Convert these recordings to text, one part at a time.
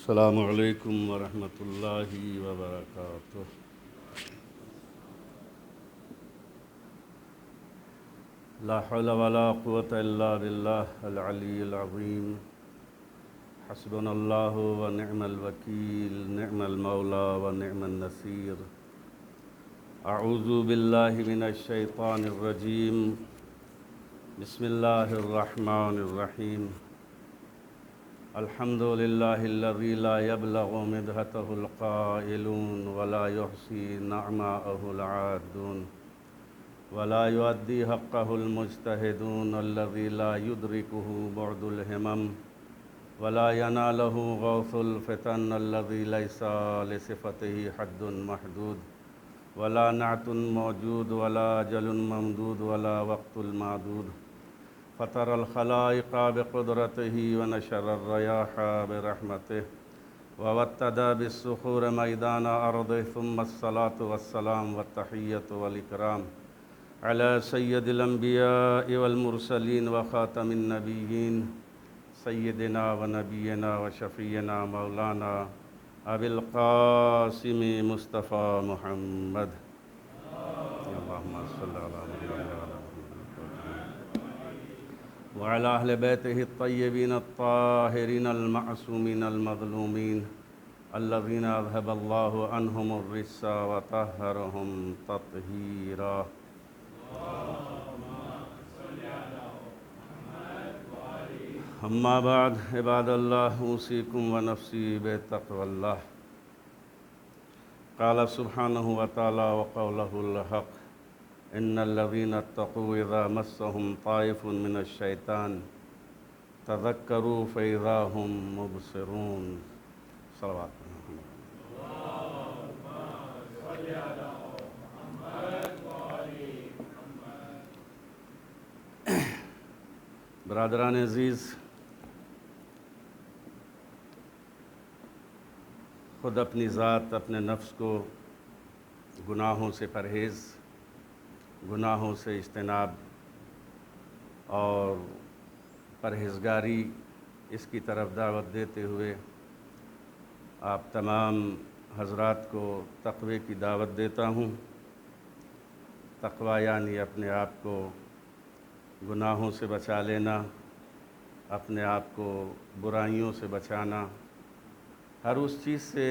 السلام علیکم ورحمۃ اللہ وبرکاتہ۔ لا حول ولا قوة الا باللہ العلی العظیم۔ حسبنا اللہ ونعم الوکیل، نعم المولا ونعم النصیر۔ اعوذ باللہ من الشیطان الرجیم، بسم اللہ الرحمن الرحیم۔ الحمد للہ الذی لا یبلغ مدحتہ القائلون ولا یحصی نعماءہ العادون ولا یؤدی حقہ المجتہدون الذی لا یدرکہ بعد الہمم ولا ینالہ غوث الفتن الذی لیس لصفتہ حد محدود ولا نعت موجود ولا اجل ممدود ولا وقت المعدود۔ فطر الخلائق بقدرته ونشر الرياح برحمته ووتد بالصخور ميدان أرضه، ثم الصلاة والسلام والتحية والإكرام على سيد الأنبياء والمرسلين وخاتم النبيين سيدنا ونبينا وشفينا مولانا أبي القاسم مصطفى محمد۔ اللهم صل على محمد وعلى أهل بيته الطيبين الطاهرين المعصومين المظلومين الذين أذهب الله عنهم الرجس وطهرهم تطهيرا۔ أما بعد، عباد الله، أوصيكم ونفسي بتقوى الله۔ قال سبحانه وتعالى وقوله الحق: إن الذين اتقوا إذا مسهم طائف من الشيطان تذكروا فإذا هم مبصرون۔ صلوات برادران عزیز، خود اپنی ذات، اپنے نفس کو گناہوں سے پرہیز، گناہوں سے اجتناب اور پرہیزگاری، اس کی طرف دعوت دیتے ہوئے آپ تمام حضرات کو تقوی کی دعوت دیتا ہوں۔ تقوی یعنی اپنے آپ کو گناہوں سے بچا لینا، اپنے آپ کو برائیوں سے بچانا، ہر اس چیز سے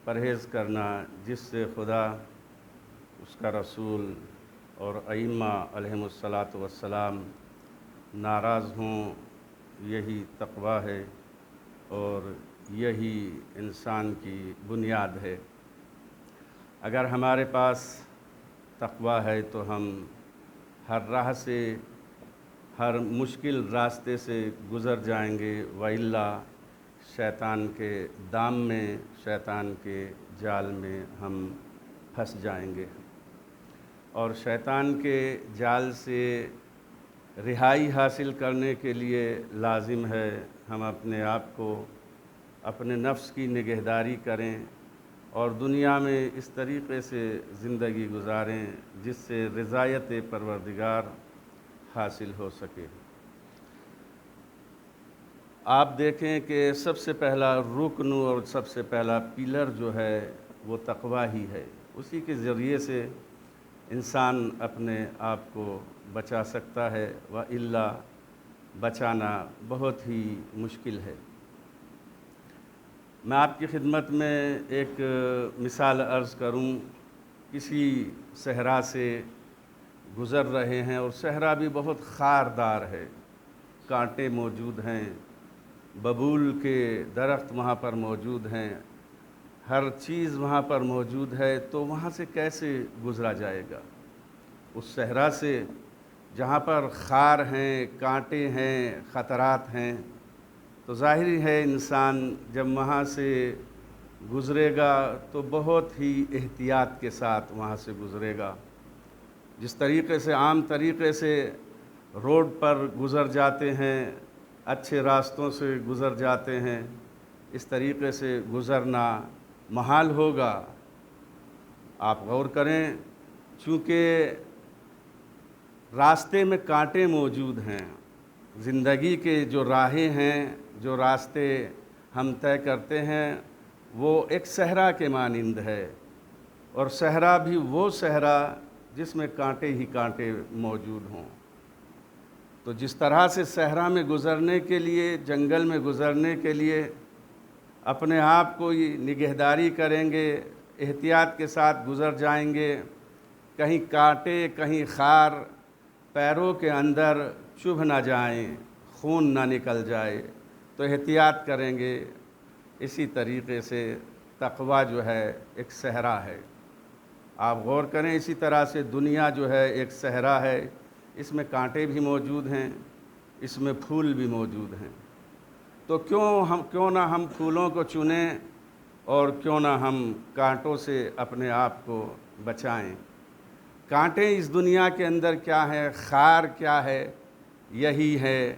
پرہیز کرنا جس سے خدا، اس کا رسول اور ائمہ علیہم الصلاۃ والسلام ناراض ہوں۔ یہی تقوی ہے اور یہی انسان کی بنیاد ہے۔ اگر ہمارے پاس تقوی ہے تو ہم ہر راہ سے، ہر مشکل راستے سے گزر جائیں گے، وإلا شیطان کے دام میں، شیطان کے جال میں ہم پھنس جائیں گے۔ اور شیطان کے جال سے رہائی حاصل کرنے کے لیے لازم ہے ہم اپنے آپ کو، اپنے نفس کی نگہداری کریں اور دنیا میں اس طریقے سے زندگی گزاریں جس سے رضایت پروردگار حاصل ہو سکے۔ آپ دیکھیں کہ سب سے پہلا رکن اور سب سے پہلا پلر جو ہے وہ تقوی ہی ہے۔ اسی کے ذریعے سے انسان اپنے آپ کو بچا سکتا ہے، وإلا بچانا بہت ہی مشکل ہے۔ میں آپ کی خدمت میں ایک مثال عرض کروں۔ کسی صحرا سے گزر رہے ہیں اور صحرا بھی بہت خاردار ہے، کانٹے موجود ہیں، ببول کے درخت وہاں پر موجود ہیں، ہر چیز وہاں پر موجود ہے، تو وہاں سے کیسے گزرا جائے گا؟ اس صحرا سے جہاں پر خار ہیں، کانٹے ہیں، خطرات ہیں، تو ظاہری ہے انسان جب وہاں سے گزرے گا تو بہت ہی احتیاط کے ساتھ وہاں سے گزرے گا۔ جس طریقے سے عام طریقے سے روڈ پر گزر جاتے ہیں، اچھے راستوں سے گزر جاتے ہیں، اس طریقے سے گزرنا محال ہوگا۔ آپ غور کریں، چونکہ راستے میں کانٹے موجود ہیں، زندگی کے جو راہیں ہیں، جو راستے ہم طے کرتے ہیں وہ ایک صحرا کے مانند ہے، اور صحرا بھی وہ صحرا جس میں کانٹے ہی کانٹے موجود ہوں۔ تو جس طرح سے صحرا میں گزرنے کے لیے، جنگل میں گزرنے کے لیے اپنے آپ کو نگہداری کریں گے، احتیاط کے ساتھ گزر جائیں گے، کہیں کانٹے کہیں خار پیروں کے اندر چبھ نہ جائیں، خون نہ نکل جائے، تو احتیاط کریں گے۔ اسی طریقے سے تقویٰ جو ہے ایک صحرا ہے۔ آپ غور کریں، اسی طرح سے دنیا جو ہے ایک صحرا ہے، اس میں کانٹے بھی موجود ہیں، اس میں پھول بھی موجود ہیں۔ تو کیوں نہ ہم پھولوں کو چنیں، اور کیوں نہ ہم کانٹوں سے اپنے آپ کو بچائیں۔ کانٹے اس دنیا کے اندر کیا ہے، خار کیا ہے؟ یہی ہے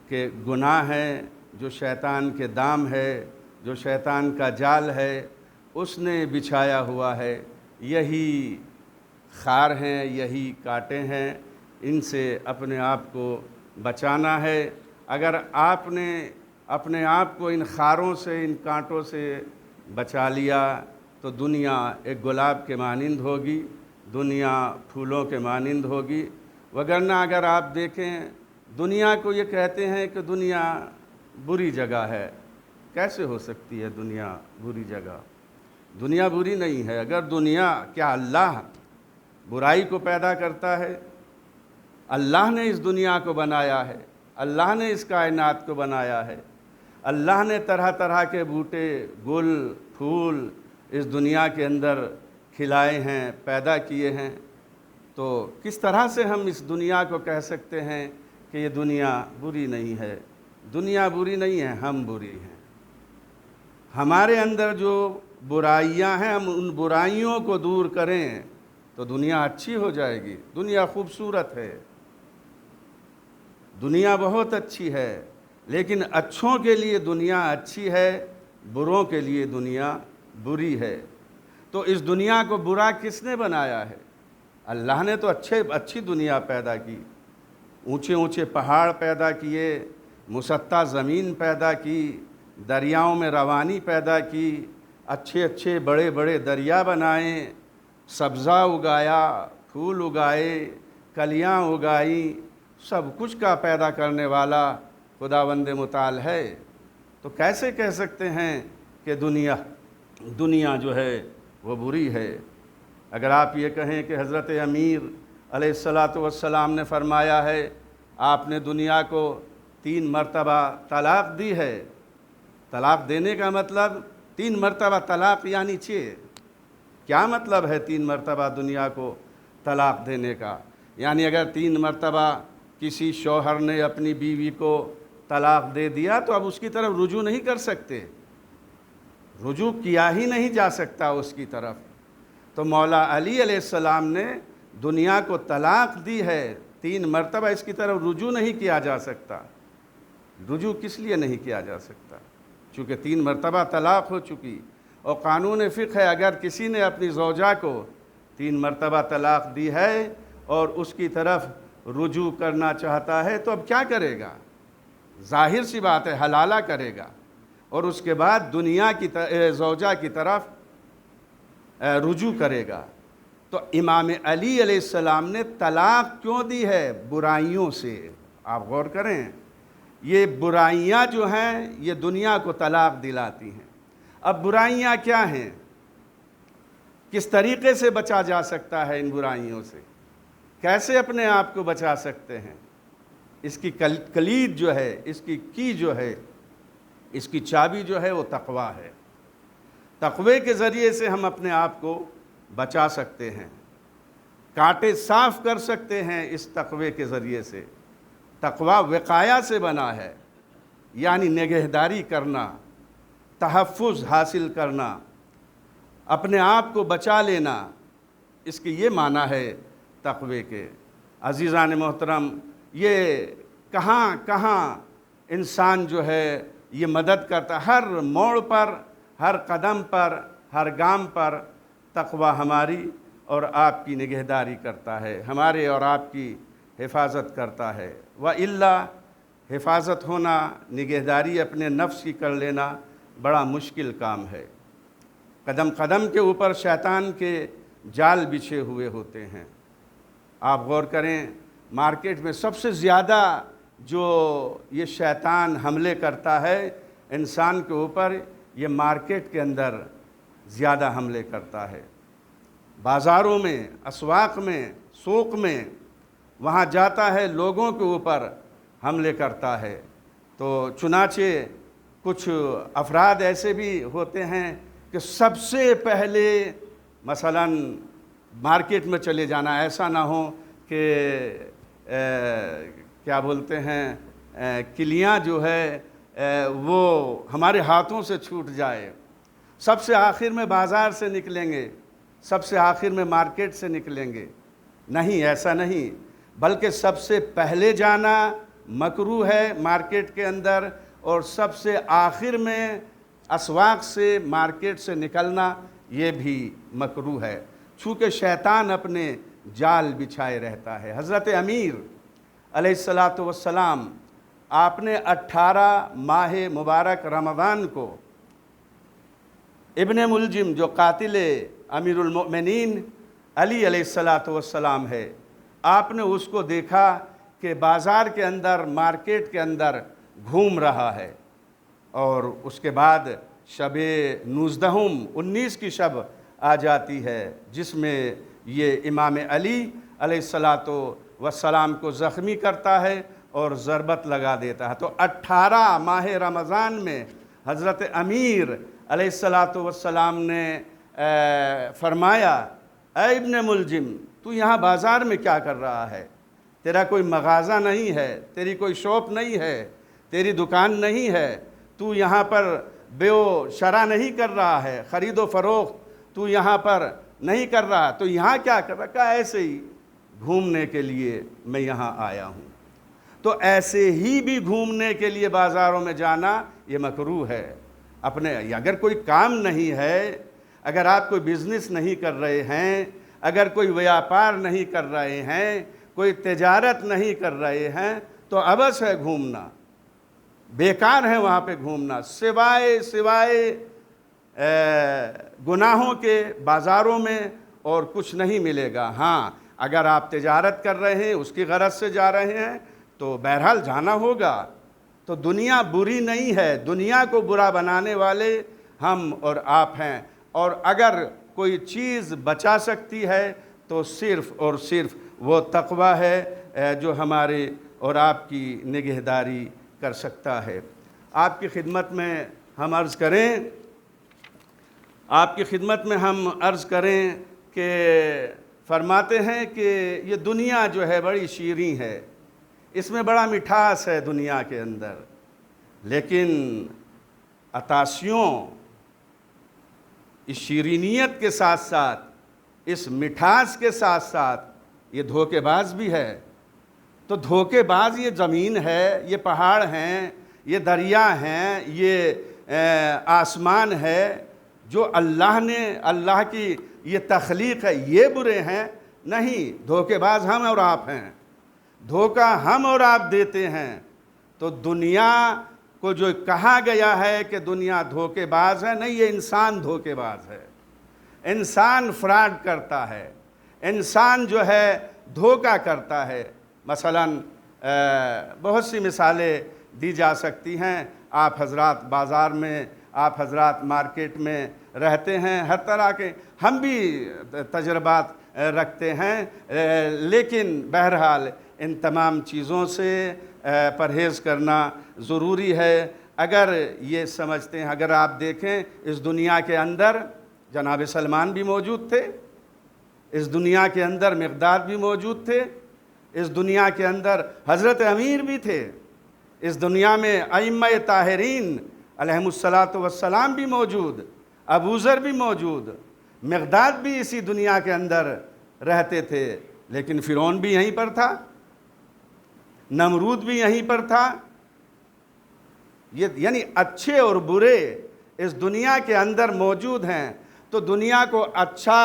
کہ گناہ ہے، جو شیطان کے دام ہے، جو شیطان کا جال ہے، اس نے بچھایا ہوا ہے۔ یہی خار ہیں، یہی کانٹے ہیں، ان سے اپنے آپ کو بچانا ہے۔ اگر آپ نے اپنے آپ کو ان خاروں سے، ان کانٹوں سے بچا لیا تو دنیا ایک گلاب کے مانند ہوگی، دنیا پھولوں کے مانند ہوگی۔ وگرنہ اگر آپ دیکھیں، دنیا کو یہ کہتے ہیں کہ دنیا بری جگہ ہے۔ کیسے ہو سکتی ہے دنیا بری جگہ؟ دنیا بری نہیں ہے۔ اگر کیا اللہ برائی کو پیدا کرتا ہے؟ اللہ نے اس دنیا کو بنایا ہے، اللہ نے اس کائنات کو بنایا ہے، اللہ نے طرح طرح کے بوٹے، گل، پھول اس دنیا کے اندر کھلائے ہیں، پیدا کیے ہیں۔ تو کس طرح سے ہم اس دنیا کو کہہ سکتے ہیں کہ یہ دنیا بری نہیں ہے؟ دنیا بری نہیں ہے، ہم بری ہیں۔ ہمارے اندر جو برائیاں ہیں، ہم ان برائیوں کو دور کریں تو دنیا اچھی ہو جائے گی۔ دنیا خوبصورت ہے، دنیا بہت اچھی ہے، لیکن اچھوں کے لیے دنیا اچھی ہے، بروں کے لیے دنیا بری ہے۔ تو اس دنیا کو برا کس نے بنایا ہے؟ اللہ نے تو اچھی دنیا پیدا کی، اونچے اونچے پہاڑ پیدا کیے، مسطح زمین پیدا کی، دریاؤں میں روانی پیدا کی، اچھے اچھے بڑے بڑے دریا بنائے، سبزہ اگایا، پھول اگائے، کلیاں اگائیں، سب کچھ کا پیدا کرنے والا خداوند متعال ہے۔ تو کیسے کہہ سکتے ہیں کہ دنیا جو ہے وہ بری ہے؟ اگر آپ یہ کہیں کہ حضرت امیر علیہ السلام نے فرمایا ہے، آپ نے دنیا کو 3 مرتبہ طلاق دی ہے، طلاق دینے کا مطلب 3 مرتبہ طلاق یعنی 6۔ کیا مطلب ہے 3 مرتبہ دنیا کو طلاق دینے کا؟ یعنی اگر 3 مرتبہ کسی شوہر نے اپنی بیوی کو طلاق دے دیا تو اب اس کی طرف رجوع نہیں کر سکتے، رجوع کیا ہی نہیں جا سکتا اس کی طرف۔ تو مولا علی علیہ السلام نے دنیا کو طلاق دی ہے 3 مرتبہ، اس کی طرف رجوع نہیں کیا جا سکتا۔ رجوع کس لیے نہیں کیا جا سکتا؟ چونکہ 3 مرتبہ طلاق ہو چکی، اور قانون فقہ ہے، اگر کسی نے اپنی زوجہ کو 3 مرتبہ طلاق دی ہے اور اس کی طرف رجوع کرنا چاہتا ہے تو اب کیا کرے گا؟ ظاہر سی بات ہے، حلالہ کرے گا، اور اس کے بعد دنیا کی زوجہ کی طرف رجوع کرے گا۔ تو امام علی علیہ السلام نے طلاق کیوں دی ہے؟ برائیوں سے۔ آپ غور کریں، یہ برائیاں جو ہیں یہ دنیا کو طلاق دلاتی ہیں۔ اب برائیاں کیا ہیں؟ کس طریقے سے بچا جا سکتا ہے ان برائیوں سے؟ کیسے اپنے آپ کو بچا سکتے ہیں؟ اس کی کلید جو ہے، اس کی جو ہے، اس کی چابی جو ہے وہ تقویٰ ہے۔ تقوی کے ذریعے سے ہم اپنے آپ کو بچا سکتے ہیں، کانٹے صاف کر سکتے ہیں اس تقوی کے ذریعے سے۔ تقویٰ وقایہ سے بنا ہے، یعنی نگہداری کرنا، تحفظ حاصل کرنا، اپنے آپ کو بچا لینا، اس کی یہ معنی ہے تقوی کے۔ عزیزان محترم، یہ کہاں کہاں انسان جو ہے یہ مدد کرتا، ہر موڑ پر، ہر قدم پر، ہر گام پر تقویٰ ہماری اور آپ کی نگہداری کرتا ہے، ہمارے اور آپ کی حفاظت کرتا ہے۔ وَإِلَّا حفاظت ہونا، نگہداری اپنے نفس کی کر لینا بڑا مشکل کام ہے۔ قدم قدم کے اوپر شیطان کے جال بچھے ہوئے ہوتے ہیں۔ آپ غور کریں، مارکیٹ میں سب سے زیادہ جو یہ شیطان حملے کرتا ہے انسان کے اوپر، یہ مارکیٹ کے اندر زیادہ حملے کرتا ہے۔ بازاروں میں، اسواق میں، سوق میں، وہاں جاتا ہے، لوگوں کے اوپر حملے کرتا ہے۔ تو چنانچہ کچھ افراد ایسے بھی ہوتے ہیں کہ سب سے پہلے مثلاً مارکیٹ میں چلے جانا، ایسا نہ ہو کہ کیا بولتے ہیں کلیاں جو ہے وہ ہمارے ہاتھوں سے چھوٹ جائے۔ سب سے آخر میں بازار سے نکلیں گے، سب سے آخر میں مارکیٹ سے نکلیں گے۔ نہیں، ایسا نہیں، بلکہ سب سے پہلے جانا مکروہ ہے مارکیٹ کے اندر، اور سب سے آخر میں اسواق سے، مارکیٹ سے نکلنا یہ بھی مکروہ ہے، چونکہ شیطان اپنے جال بچھائے رہتا ہے۔ حضرت امیر علیہ السلام آپ نے 18 ماہ مبارک رمضان کو ابن ملجم جو قاتل امیر المؤمنین علی علیہ السلام ہے، آپ نے اس کو دیکھا کہ بازار کے اندر، مارکیٹ کے اندر گھوم رہا ہے، اور اس کے بعد شب 19 کی شب آ جاتی ہے جس میں یہ امام علی علیہ السلام کو زخمی کرتا ہے اور ضربت لگا دیتا ہے۔ تو 18 ماہ رمضان میں حضرت امیر علیہ السلام نے فرمایا، اے ابن ملجم، تو یہاں بازار میں کیا کر رہا ہے؟ تیرا کوئی مغازہ نہیں ہے، تیری کوئی شاپ نہیں ہے، تیری دکان نہیں ہے، تو یہاں پر بیع و شرع نہیں کر رہا ہے، خرید و فروخت تو یہاں پر نہیں کر رہا، تو یہاں کیا کر رہا؟ کہا ایسے ہی گھومنے کے لیے میں یہاں آیا ہوں۔ تو ایسے ہی بھی گھومنے کے لیے بازاروں میں جانا یہ مکروہ ہے۔ اپنے اگر کوئی کام نہیں ہے، اگر آپ کوئی بزنس نہیں کر رہے ہیں، اگر کوئی ویاپار نہیں کر رہے ہیں، کوئی تجارت نہیں کر رہے ہیں، تو عبث ہے گھومنا، بیکار ہے وہاں پہ گھومنا، سوائے گناہوں کے بازاروں میں اور کچھ نہیں ملے گا۔ ہاں، اگر آپ تجارت کر رہے ہیں، اس کی غرض سے جا رہے ہیں، تو بہرحال جانا ہوگا۔ تو دنیا بری نہیں ہے، دنیا کو برا بنانے والے ہم اور آپ ہیں، اور اگر کوئی چیز بچا سکتی ہے تو صرف اور صرف وہ تقوی ہے جو ہمارے اور آپ کی نگہداری کر سکتا ہے۔ آپ کی خدمت میں ہم عرض کریں کہ فرماتے ہیں کہ یہ دنیا جو ہے بڑی شیریں ہے، اس میں بڑا مٹھاس ہے دنیا کے اندر، لیکن عطاشیوں اس شیرینیت کے ساتھ ساتھ، اس مٹھاس کے ساتھ ساتھ یہ دھوکے باز بھی ہے۔ تو دھوکے باز یہ زمین ہے، یہ پہاڑ ہیں، یہ دریا ہیں، یہ آسمان ہے، جو اللہ کی یہ تخلیق ہے، یہ برے ہیں؟ نہیں، دھوکے باز ہم اور آپ ہیں، دھوکہ ہم اور آپ دیتے ہیں۔ تو دنیا کو جو کہا گیا ہے کہ دنیا دھوکے باز ہے، نہیں، یہ انسان دھوکے باز ہے، انسان فراڈ کرتا ہے، انسان جو ہے دھوکہ کرتا ہے۔ مثلاً بہت سی مثالیں دی جا سکتی ہیں۔ آپ حضرات بازار میں، آپ حضرات مارکیٹ میں رہتے ہیں، ہر طرح کے ہم بھی تجربات رکھتے ہیں، لیکن بہرحال ان تمام چیزوں سے پرہیز کرنا ضروری ہے۔ اگر یہ سمجھتے ہیں، اگر آپ دیکھیں اس دنیا کے اندر جناب سلمان بھی موجود تھے، اس دنیا کے اندر مقداد بھی موجود تھے، اس دنیا کے اندر حضرت امیر بھی تھے، اس دنیا میں ائمہ طاہرین علیہم السلام بھی موجود، ابو ذر بھی موجود، مقداد بھی اسی دنیا کے اندر رہتے تھے، لیکن فرعون بھی یہیں پر تھا، نمرود بھی یہیں پر تھا۔ یعنی اچھے اور برے اس دنیا کے اندر موجود ہیں، تو دنیا کو اچھا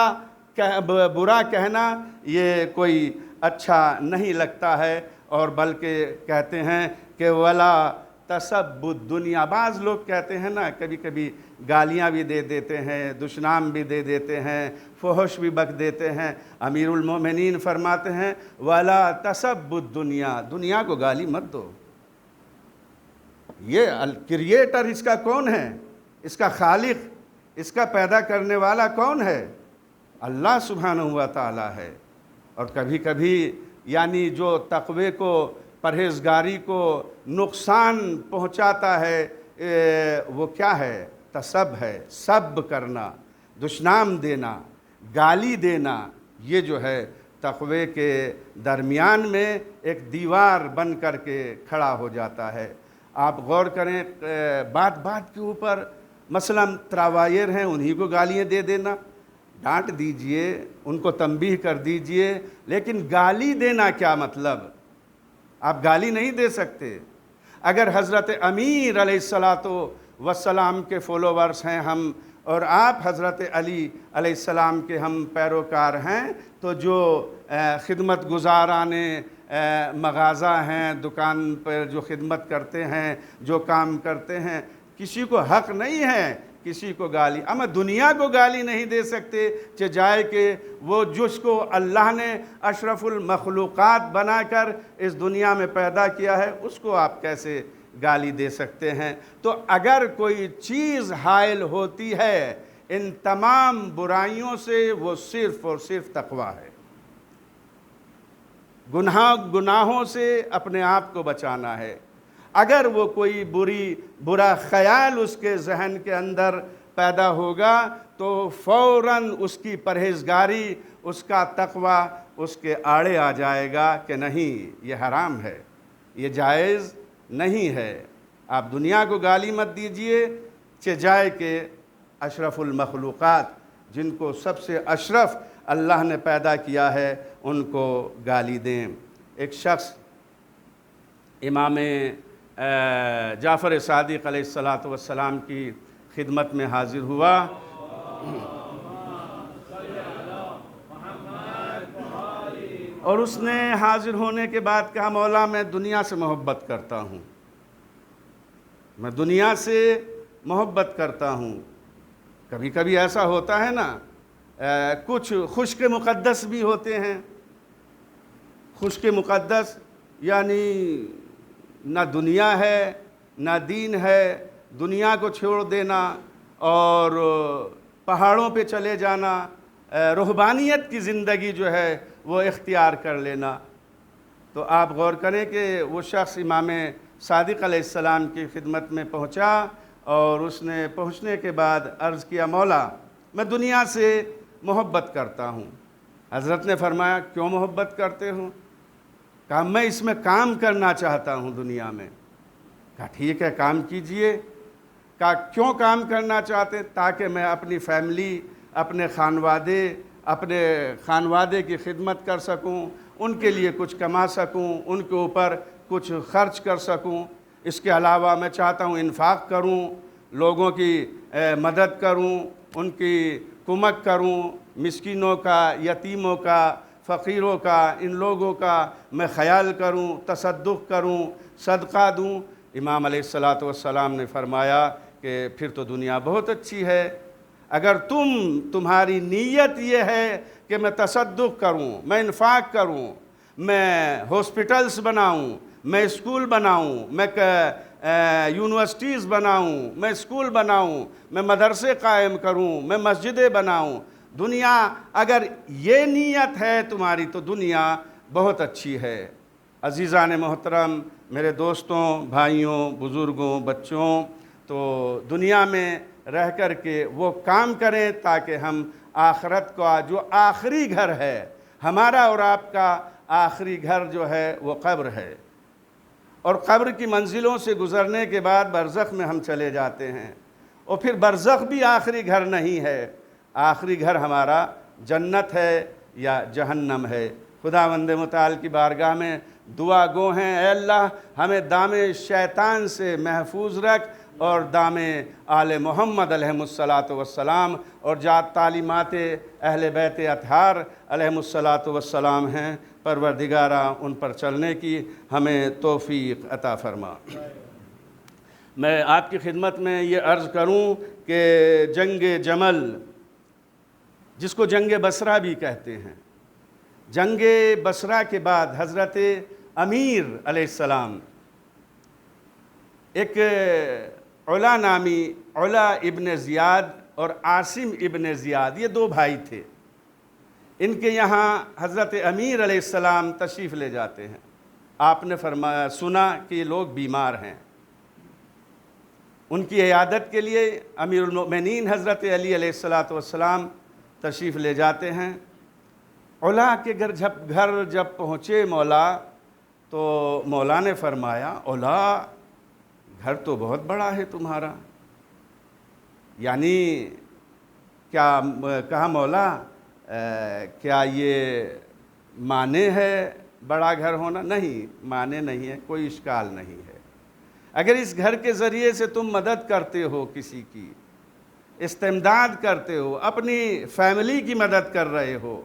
برا کہنا یہ کوئی اچھا نہیں لگتا ہے، اور بلکہ کہتے ہیں کہ ولا تسب الدنیا۔ بعض لوگ کہتے ہیں نا، کبھی کبھی گالیاں بھی دے دیتے ہیں، دشنام بھی دے دیتے ہیں، فحش بھی بک دیتے ہیں۔ امیر المومنین فرماتے ہیں وَلَا تَسَبُّ الدُّنْيَا، دنیا کو گالی مت دو۔ یہ کریٹر اس کا کون ہے؟ اس کا خالق، اس کا پیدا کرنے والا کون ہے؟ اللہ سبحانہ و تعالی ہے۔ اور کبھی کبھی یعنی جو تقوی کو، پرہیزگاری کو نقصان پہنچاتا ہے وہ کیا ہے؟ تسب ہے، سب کرنا، دشنام دینا، گالی دینا۔ یہ جو ہے تقوی کے درمیان میں ایک دیوار بن کر کے کھڑا ہو جاتا ہے۔ آپ غور کریں، بات بات کے اوپر مثلا تراوائر ہیں، انہی کو گالیاں دے دینا، ڈانٹ دیجئے، ان کو تنبیہ کر دیجئے، لیکن گالی دینا کیا مطلب؟ آپ گالی نہیں دے سکتے۔ اگر حضرت امیر علیہ السلام کے فالوورز ہیں ہم، اور آپ حضرت علی علیہ السلام کے ہم پیروکار ہیں، تو جو خدمت گزاران مغازہ ہیں، دکان پر جو خدمت کرتے ہیں، جو کام کرتے ہیں، کسی کو حق نہیں ہے کسی کو گالی، اما دنیا کو گالی نہیں دے سکتے کہ جائے کہ وہ جس کو اللہ نے اشرف المخلوقات بنا کر اس دنیا میں پیدا کیا ہے، اس کو آپ کیسے گالی دے سکتے ہیں؟ تو اگر کوئی چیز حائل ہوتی ہے ان تمام برائیوں سے، وہ صرف اور صرف تقویٰ ہے۔ گناہوں سے اپنے آپ کو بچانا ہے۔ اگر وہ کوئی برا خیال اس کے ذہن کے اندر پیدا ہوگا تو فوراً اس کی پرہیزگاری، اس کا تقویٰ اس کے آڑے آ جائے گا کہ نہیں، یہ حرام ہے، یہ جائز نہیں ہے۔ آپ دنیا کو گالی مت دیجئے کہ جائے کہ اشرف المخلوقات، جن کو سب سے اشرف اللہ نے پیدا کیا ہے، ان کو گالی دیں۔ ایک شخص امام جعفر صادق علیہ السلام کی خدمت میں حاضر ہوا۔ اور اس نے حاضر ہونے کے بعد کہا مولا میں دنیا سے محبت کرتا ہوں، میں دنیا سے محبت کرتا ہوں۔ کبھی کبھی ایسا ہوتا ہے نا، کچھ خشک مقدس بھی ہوتے ہیں۔ خشک مقدس یعنی نہ دنیا ہے نہ دین ہے، دنیا کو چھوڑ دینا اور پہاڑوں پہ چلے جانا، رہبانیت کی زندگی جو ہے وہ اختیار کر لینا۔ تو آپ غور کریں کہ وہ شخص امام صادق علیہ السلام کی خدمت میں پہنچا، اور اس نے پہنچنے کے بعد عرض کیا مولا میں دنیا سے محبت کرتا ہوں۔ حضرت نے فرمایا کیوں محبت کرتے ہوں؟ کہا میں اس میں کام کرنا چاہتا ہوں دنیا میں۔ کہا ٹھیک ہے کام کیجئے۔ کہا کیوں کام کرنا چاہتے؟ تاکہ میں اپنی فیملی، اپنے خانوادے کی خدمت کر سکوں، ان کے لیے کچھ کما سکوں، ان کے اوپر کچھ خرچ کر سکوں۔ اس کے علاوہ میں چاہتا ہوں انفاق کروں، لوگوں کی مدد کروں، ان کی کمک کروں، مسکینوں کا، یتیموں کا، فقیروں کا، ان لوگوں کا میں خیال کروں، تصدق کروں، صدقہ دوں۔ امام علیہ السلام نے فرمایا کہ پھر تو دنیا بہت اچھی ہے۔ اگر تمہاری نیت یہ ہے کہ میں تصدق کروں، میں انفاق کروں، میں ہاسپٹلز بناؤں، میں اسکول بناؤں، میں یونیورسٹیز بناؤں، میں اسکول بناؤں، میں مدرسے قائم کروں، میں مسجدیں بناؤں، دنیا اگر یہ نیت ہے تمہاری تو دنیا بہت اچھی ہے۔ عزیزان محترم، میرے دوستوں، بھائیوں، بزرگوں، بچوں، تو دنیا میں رہ کر کے وہ کام کریں تاکہ ہم آخرت کا جو آخری گھر ہے، ہمارا اور آپ کا آخری گھر جو ہے وہ قبر ہے، اور قبر کی منزلوں سے گزرنے کے بعد برزخ میں ہم چلے جاتے ہیں، اور پھر برزخ بھی آخری گھر نہیں ہے، آخری گھر ہمارا جنت ہے یا جہنم ہے۔ خداوند متعال کی بارگاہ میں دعا گو ہیں، اے اللہ ہمیں دام شیطان سے محفوظ رکھ، اور دام آل محمد علیہم السلام اور جات تعلیمات اہل بیت اطہار علیہم السلام ہیں، پروردگارہ ان پر چلنے کی ہمیں توفیق عطا فرما۔ میں آپ کی خدمت میں یہ عرض کروں کہ جنگ جمل، جس کو جنگ بصرہ بھی کہتے ہیں، جنگ بصرہ کے بعد حضرت امیر علیہ السلام، ایک علا نامی، علا ابن زیاد اور عاصم ابن زیاد، یہ دو بھائی تھے، ان کے یہاں حضرت امیر علیہ السلام تشریف لے جاتے ہیں۔ آپ نے فرمایا، سنا کہ یہ لوگ بیمار ہیں، ان کی عیادت کے لیے امیر المؤمنین حضرت علی علیہ السلام تشریف لے جاتے ہیں۔ علا کے گھر جب پہنچے مولا، تو مولا نے فرمایا، علا گھر تو بہت بڑا ہے تمہارا، یعنی کیا کہا مولا کیا یہ مانے ہے بڑا گھر ہونا؟ نہیں، مانے نہیں ہے، کوئی اشکال نہیں ہے۔ اگر اس گھر کے ذریعے سے تم مدد کرتے ہو، کسی کی استمداد کرتے ہو، اپنی فیملی کی مدد کر رہے ہو،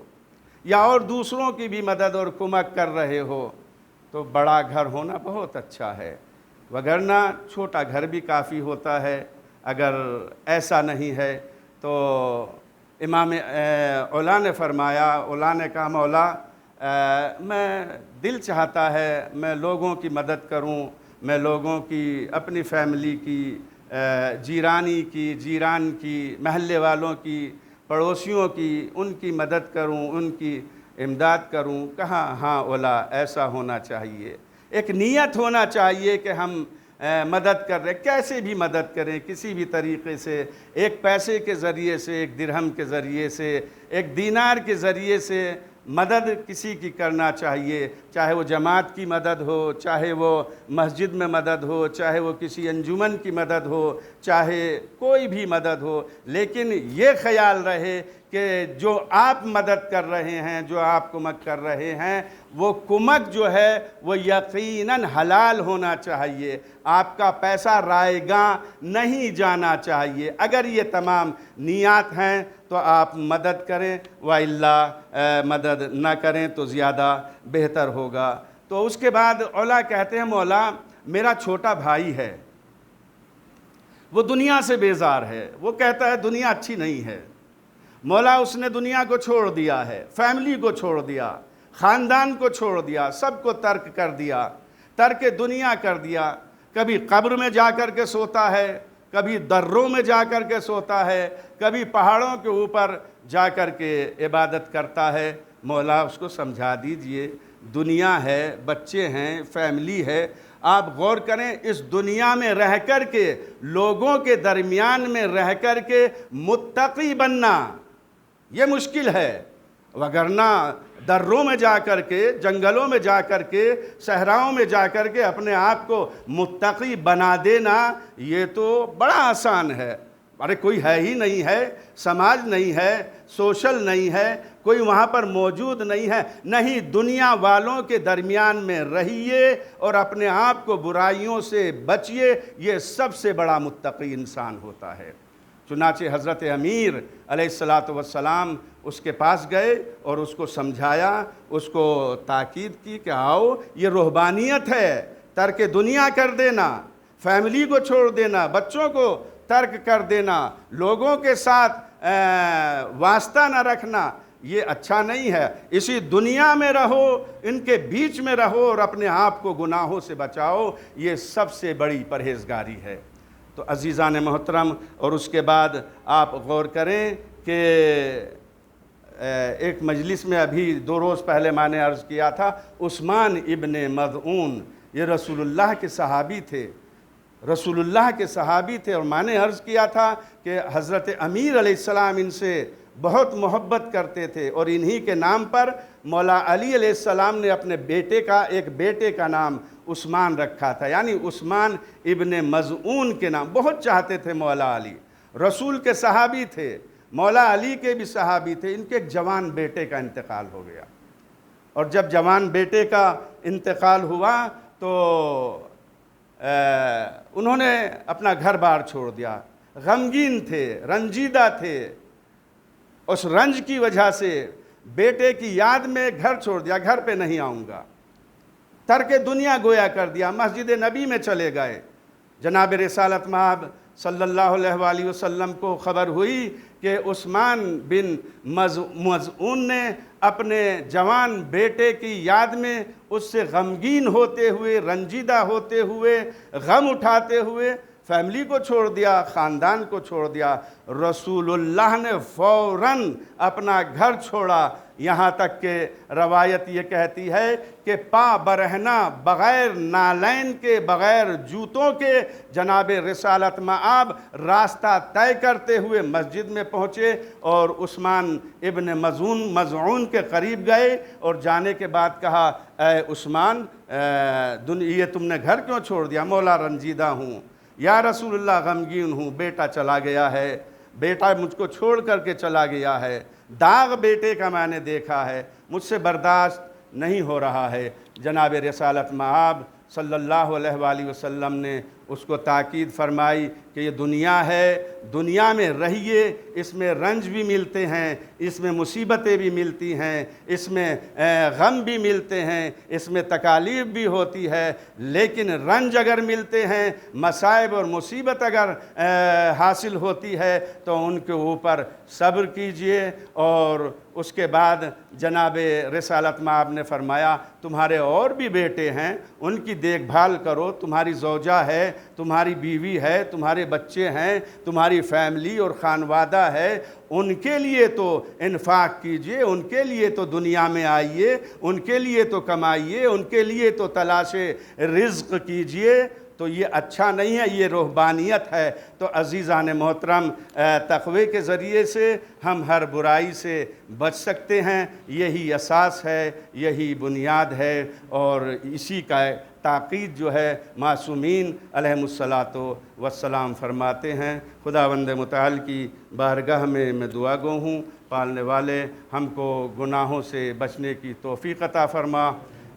یا اور دوسروں کی بھی مدد اور کمک کر رہے ہو، تو بڑا گھر ہونا بہت اچھا ہے، وگرنہ چھوٹا گھر بھی کافی ہوتا ہے۔ اگر ایسا نہیں ہے تو امام علا نے فرمایا، علا نے کہا، مولا میں دل چاہتا ہے میں لوگوں کی مدد کروں، میں لوگوں کی، اپنی فیملی کی، جیران کی، محلے والوں کی، پڑوسیوں کی، ان کی مدد کروں، ان کی امداد کروں۔ کہا ہاں علا، ایسا ہونا چاہیے، ایک نیت ہونا چاہیے کہ ہم مدد کر رہے، کیسے بھی مدد کریں، کسی بھی طریقے سے، ایک پیسے کے ذریعے سے، ایک درہم کے ذریعے سے، ایک دینار کے ذریعے سے مدد کسی کی کرنا چاہیے، چاہے وہ جماعت کی مدد ہو، چاہے وہ مسجد میں مدد ہو، چاہے وہ کسی انجمن کی مدد ہو، چاہے کوئی بھی مدد ہو، لیکن یہ خیال رہے کہ جو آپ مدد کر رہے ہیں، جو آپ کمک کر رہے ہیں، وہ کمک جو ہے وہ یقیناً حلال ہونا چاہیے، آپ کا پیسہ رائیگاں نہیں جانا چاہیے۔ اگر یہ تمام نیات ہیں تو آپ مدد کریں، وَإِلَّا مدد نہ کریں تو زیادہ بہتر ہوگا۔ تو اس کے بعد علا کہتے ہیں، مولا میرا چھوٹا بھائی ہے، وہ دنیا سے بیزار ہے، وہ کہتا ہے دنیا اچھی نہیں ہے، مولا اس نے دنیا کو چھوڑ دیا ہے، فیملی کو چھوڑ دیا، خاندان کو چھوڑ دیا، سب کو ترک کر دیا، ترک دنیا کر دیا، کبھی قبر میں جا کر کے سوتا ہے، کبھی دروں میں جا کر کے سوتا ہے، کبھی پہاڑوں کے اوپر جا کر کے عبادت کرتا ہے۔ مولا اس کو سمجھا دیجئے، دنیا ہے، بچے ہیں، فیملی ہے، آپ غور کریں، اس دنیا میں رہ کر کے، لوگوں کے درمیان میں رہ کر کے متقی بننا یہ مشکل ہے، وگرنہ دروں میں جا کر کے، جنگلوں میں جا کر کے، صحراؤں میں جا کر کے اپنے آپ کو متقی بنا دینا یہ تو بڑا آسان ہے۔ ارے کوئی ہے ہی نہیں ہے، سماج نہیں ہے، سوشل نہیں ہے، کوئی وہاں پر موجود نہیں ہے، نہیں، دنیا والوں کے درمیان میں رہیے اور اپنے آپ کو برائیوں سے بچیے، یہ سب سے بڑا متقی انسان ہوتا ہے۔ چنانچہ حضرت امیر علیہ السلام اس کے پاس گئے اور اس کو سمجھایا، اس کو تاکید کی کہ آؤ، یہ رہبانیت ہے، ترک دنیا کر دینا، فیملی کو چھوڑ دینا، بچوں کو ترک کر دینا، لوگوں کے ساتھ واسطہ نہ رکھنا، یہ اچھا نہیں ہے، اسی دنیا میں رہو، ان کے بیچ میں رہو اور اپنے آپ کو گناہوں سے بچاؤ، یہ سب سے بڑی پرہیزگاری ہے۔ تو عزیزان محترم، اور اس کے بعد آپ غور کریں کہ ایک مجلس میں ابھی 2 روز پہلے میں نے عرض کیا تھا، عثمان ابن مظعون، یہ رسول اللہ کے صحابی تھے، رسول اللہ کے صحابی تھے، اور میں نے عرض کیا تھا کہ حضرت امیر علیہ السلام ان سے بہت محبت کرتے تھے، اور انہی کے نام پر مولا علی علیہ السلام نے اپنے ایک بیٹے کا نام عثمان رکھا تھا، یعنی عثمان ابن مظعون کے نام، بہت چاہتے تھے مولا علی، رسول کے صحابی تھے، مولا علی کے بھی صحابی تھے۔ ان کے ایک جوان بیٹے کا انتقال ہو گیا، اور جب جوان بیٹے کا انتقال ہوا تو انہوں نے اپنا گھر بار چھوڑ دیا، غمگین تھے، رنجیدہ تھے، اس رنج کی وجہ سے بیٹے کی یاد میں گھر چھوڑ دیا، گھر پہ نہیں آؤں گا، ترک دنیا گویا کر دیا، مسجد نبی میں چلے گئے، جناب رسالت مآب صلی اللہ علیہ وآلہ وسلم کو خبر ہوئی کہ عثمان بن مظعون نے اپنے جوان بیٹے کی یاد میں اس سے غمگین ہوتے ہوئے، رنجیدہ ہوتے ہوئے، غم اٹھاتے ہوئے فیملی کو چھوڑ دیا، خاندان کو چھوڑ دیا۔ رسول اللہ نے فوراً اپنا گھر چھوڑا، یہاں تک کہ روایت یہ کہتی ہے کہ پا برہنہ بغیر نالین کے، بغیر جوتوں کے جناب رسالت مآب راستہ طے کرتے ہوئے مسجد میں پہنچے اور عثمان ابن مظعون کے قریب گئے اور جانے کے بعد کہا، اے عثمان، یہ تم نے گھر کیوں چھوڑ دیا؟ مولا رنجیدہ ہوں، یا رسول اللہ غمگین ہوں، بیٹا چلا گیا ہے، بیٹا مجھ کو چھوڑ کر کے چلا گیا ہے، داغ بیٹے کا میں نے دیکھا ہے، مجھ سے برداشت نہیں ہو رہا ہے۔ جناب رسالت مآب صلی اللہ علیہ وآلہ وسلم نے اس کو تاکید فرمائی کہ یہ دنیا ہے، دنیا میں رہیے، اس میں رنج بھی ملتے ہیں، اس میں مصیبتیں بھی ملتی ہیں، اس میں غم بھی ملتے ہیں، اس میں تکالیف بھی ہوتی ہے، لیکن رنج اگر ملتے ہیں، مصائب اور مصیبت اگر حاصل ہوتی ہے تو ان کے اوپر صبر کیجئے۔ اور اس کے بعد جناب رسالت مآب نے فرمایا، تمہارے اور بھی بیٹے ہیں، ان کی دیکھ بھال کرو، تمہاری زوجہ ہے، تمہاری بیوی ہے، تمہارے بچے ہیں، تمہاری فیملی اور خانوادہ ہے، ان کے لیے تو انفاق کیجئے، ان کے لیے تو دنیا میں آئیے، ان کے لیے تو کمائیے، ان کے لیے تو تلاش رزق کیجئے۔ تو یہ اچھا نہیں ہے، یہ رہبانیت ہے۔ تو عزیزان محترم، تقوی کے ذریعے سے ہم ہر برائی سے بچ سکتے ہیں، یہی اساس ہے، یہی بنیاد ہے، اور اسی کا تاکید جو ہے معصومین علیہم الصلاۃ والسلام فرماتے ہیں۔ خداوند متعال کی بارگاہ میں دعا گو ہوں، پالنے والے ہم کو گناہوں سے بچنے کی توفیق عطا فرما۔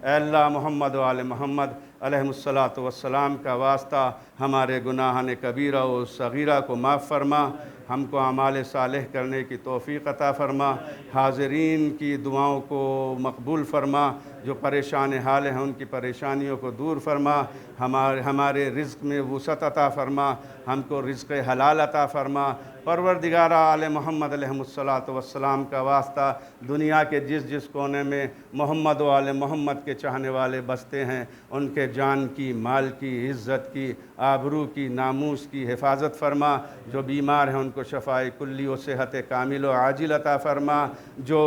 اے اللہ، محمد و آل محمد علیہم الصلاۃ والسلام کا واسطہ ہمارے گناہان کبیرہ و صغیرہ کو معاف فرما، ہم کو اعمال صالح کرنے کی توفیق عطا فرما، حاضرین کی دعاؤں کو مقبول فرما، جو پریشان حال ہیں ان کی پریشانیوں کو دور فرما، ہمارے رزق میں وسعت عطا فرما، ہم کو رزق حلال عطا فرما۔ پروردگارہ آل محمد علیہم الصلاۃ والسلام کا واسطہ دنیا کے جس کونے میں محمد و آل محمد کے چاہنے والے بستے ہیں، ان کے جان کی، مال کی، عزت کی، آبرو کی، ناموس کی حفاظت فرما۔ جو بیمار ہیں ان کو شفائے کلی و صحت کامل و عاجل عطا فرما۔ جو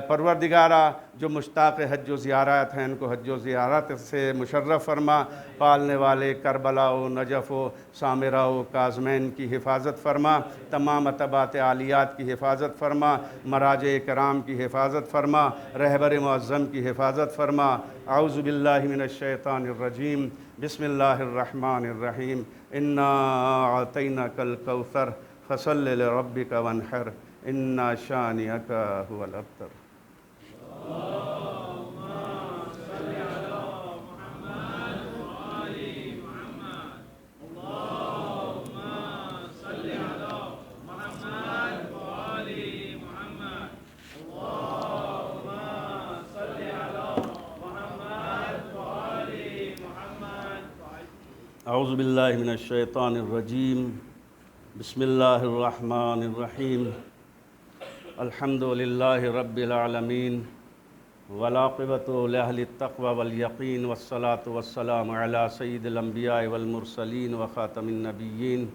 پروردگارہ جو مشتاق حج و زیارات ہیں ان کو حج و زیارات سے مشرف فرما۔ پالنے والے کربلا و نجف و سامرہ و کاظمین کی حفاظت فرما، تمام اتباعات عالیات کی حفاظت فرما، مراجع کرام کی حفاظت فرما، رہبر معظم کی حفاظت فرما۔ اعوذ باللہ من الشیطان الرجیم، بسم اللہ الرحمن الرحیم، انا اعطیناک الکوثر فصل لربک وانحر، ان شانئک هو الابتر۔ اعوذ باللہ من الشیطان الرجیم، بسم اللہ الرحمن الرحیم، الحمد للہ رب العالمین، والعاقبۃ لأہل التقوی والیقین، والصلاة والسلام علی سید الانبیاء والمرسلین وخاتم النبیین،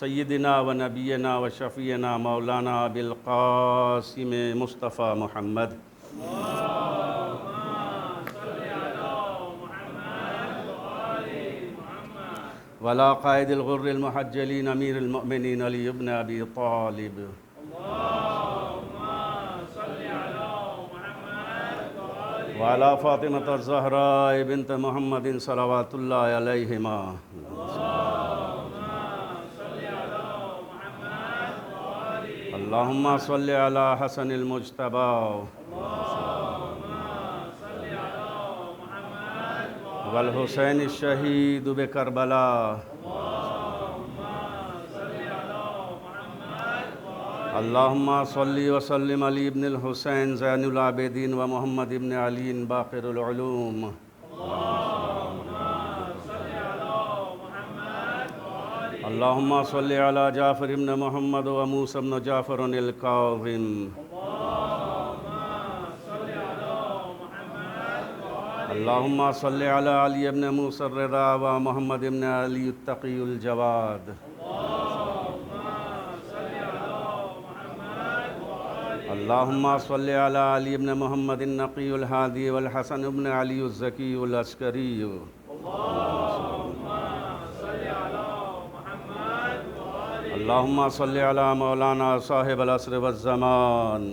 سیدنا و نبینا و شفیعنا مولانا ابی القاسم مصطفیٰ محمد۔ ولا قائد الغر المحجلین امیر المؤمنین علی ابن ابی طالب۔ وعلی فاطمۃ الزہراء بنت محمد صلوات اللہ علیہما۔ اللہم صلی علی حسن المجتبی والحسین الشہید بکربلا۔ اللہم صلی وسلم علی ابن الحسین زین العابدین و محمد ابن علی باقر العلوم۔ اللهم صل على جعفر بن محمد وموسى بن جعفر الكاظم. اللهم صل على علي بن موسى الرضا ومحمد بن علي التقي الجواد. اللهم صل على علي بن محمد النقي الهادي والحسن بن علي الزكي العسكري. اللهم صل على مولانا صاحب العصر والزمان.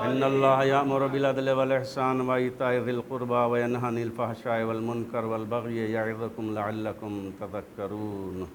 إن الله يأمر بالعدل والإحسان وإيتاء ذي القربى وينهى عن الفحشاء والمنكر والبغي يعظكم لعلكم تذكرون.